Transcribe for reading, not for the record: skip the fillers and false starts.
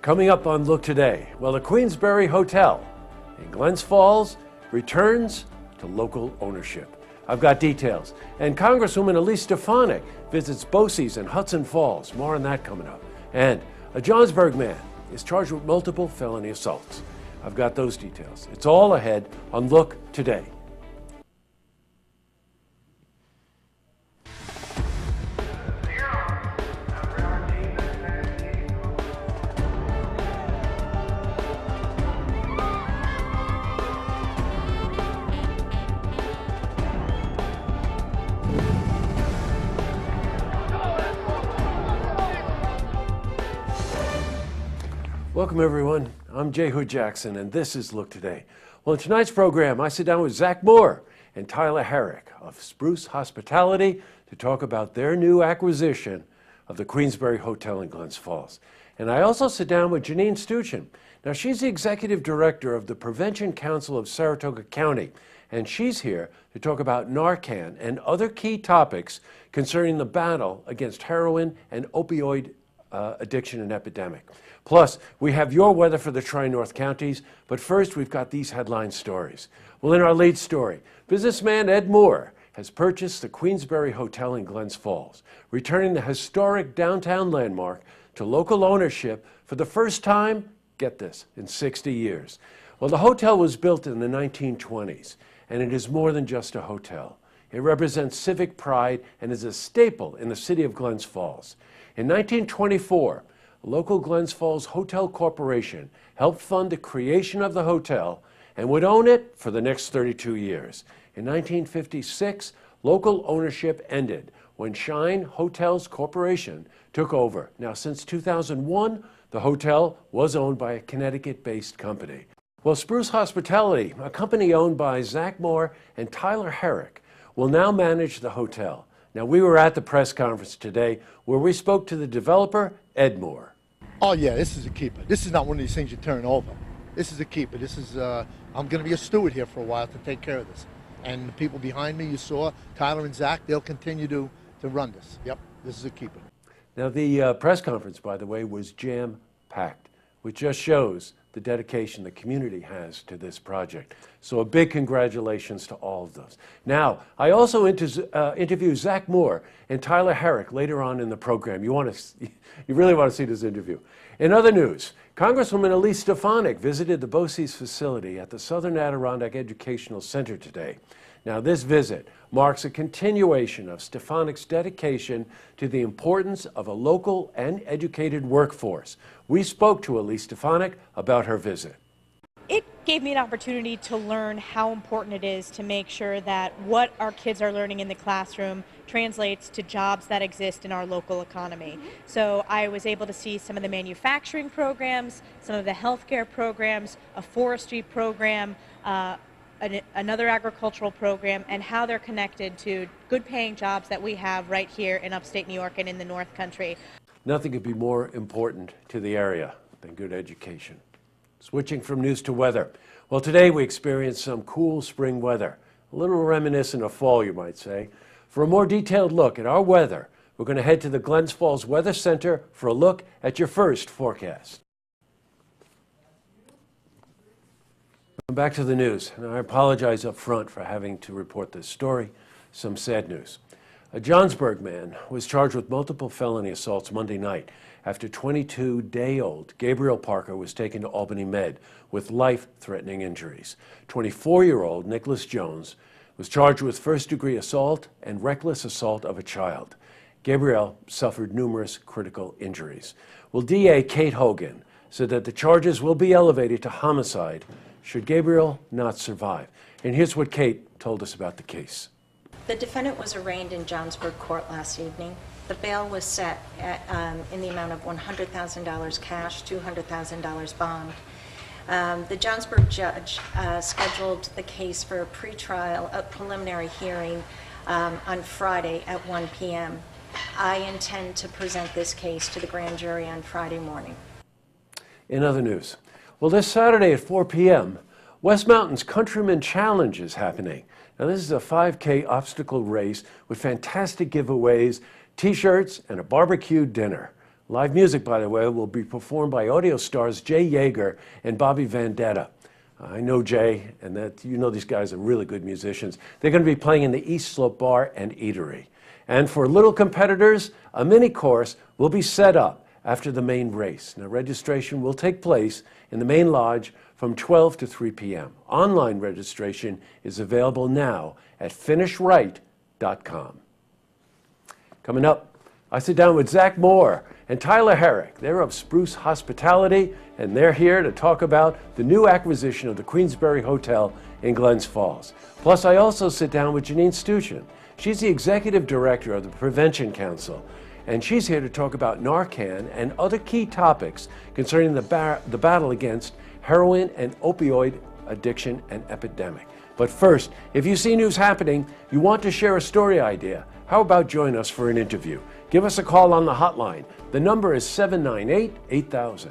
Coming up on Look Today, well, the Queensberry Hotel in Glens Falls returns to local ownership. I've got details. And Congresswoman Elise Stefanik visits Bosse's in Hudson Falls. More on that coming up. And a Johnsburg man is charged with multiple felony assaults. I've got those details. It's all ahead on Look Today. Welcome, everyone. I'm Jay Hood Jackson, and this is Look Today. Well, in tonight's program, I sit down with Zach Moore and Tyler Herrick of Spruce Hospitality to talk about their new acquisition of the Queensberry Hotel in Glens Falls. And I also sit down with Janine Stuchin. Now, she's the executive director of the Prevention Council of Saratoga County, and she's here to talk about Narcan and other key topics concerning the battle against heroin and opioid addiction and epidemic. Plus, we have your weather for the Tri-North counties, but first we've got these headline stories. Well, in our lead story, businessman Ed Moore has purchased the Queensberry Hotel in Glens Falls, returning the historic downtown landmark to local ownership for the first time, get this, in 60 years. Well, the hotel was built in the 1920s, and it is more than just a hotel. It represents civic pride and is a staple in the city of Glens Falls. In 1924, local Glens Falls Hotel Corporation helped fund the creation of the hotel and would own it for the next 32 years. In 1956, local ownership ended when Shine Hotels Corporation took over. Now, since 2001, the hotel was owned by a Connecticut-based company. Well, Spruce Hospitality, a company owned by Zach Moore and Tyler Herrick, will now manage the hotel. Now, we were at the press conference today where we spoke to the developer, Ed Moore. Oh yeah, this is a keeper. This is not one of these things you turn over. This is a keeper. This is, I'm going to be a steward here for a while to take care of this. And the people behind me, you saw, Tyler and Zach, they'll continue to run this. Yep, this is a keeper. Now, the press conference, by the way, was jam-packed, which just shows the dedication the community has to this project. So a big congratulations to all of those. Now, I also interview Zach Moore and Tyler Herrick later on in the program. You really want to see this interview. In other news, Congresswoman Elise Stefanik visited the Bosse's facility at the Southern Adirondack Educational Center today. Now, this visit marks a continuation of Stefanik's dedication to the importance of a local and educated workforce. We spoke to Elise Stefanik about her visit. It gave me an opportunity to learn how important it is to make sure that what our kids are learning in the classroom translates to jobs that exist in our local economy. So I was able to see some of the manufacturing programs, some of the healthcare programs, a forestry program, another agricultural program, and how they're connected to good paying jobs that we have right here in upstate New York and in the North Country. Nothing could be more important to the area than good education. Switching from news to weather. Well, today we experienced some cool spring weather, a little reminiscent of fall, you might say. For a more detailed look at our weather, we're going to head to the Glens Falls Weather Center for a look at your first forecast. Back to the news, and I apologize up front for having to report this story. Some sad news. A Johnsburg man was charged with multiple felony assaults Monday night after 22-day-old Gabriel Parker was taken to Albany Med with life-threatening injuries. 24-year-old Nicholas Jones was charged with first-degree assault and reckless assault of a child. Gabriel suffered numerous critical injuries. Well, DA Kate Hogan said that the charges will be elevated to homicide should Gabriel not survive. And here's what Kate told us about the case. The defendant was arraigned in Johnsburg Court last evening. The bail was set at, in the amount of $100,000 cash, $200,000 bond. The Johnsburg judge scheduled the case for a preliminary hearing on Friday at 1 p.m. I intend to present this case to the grand jury on Friday morning. In other news, well, this Saturday at 4 p.m., West Mountain's Countryman Challenge is happening. Now, this is a 5K obstacle race with fantastic giveaways, T-shirts, and a barbecue dinner. Live music, by the way, will be performed by audio stars Jay Yeager and Bobby Vendetta. I know Jay, and that you know these guys are really good musicians. They're going to be playing in the East Slope Bar and Eatery. And for little competitors, a mini course will be set up after the main race. Now, registration will take place in the main lodge from 12 to 3 p.m. Online registration is available now at finishright.com. Coming up, I sit down with Zach Moore and Tyler Herrick. They're of Spruce Hospitality, and they're here to talk about the new acquisition of the Queensbury Hotel in Glens Falls. Plus, I also sit down with Janine Stuchin. She's the Executive Director of the Prevention Council, and she's here to talk about Narcan and other key topics concerning the battle against heroin and opioid addiction and epidemic. But first, if you see news happening, you want to share a story idea, how about join us for an interview? Give us a call on the hotline. The number is 798-8000.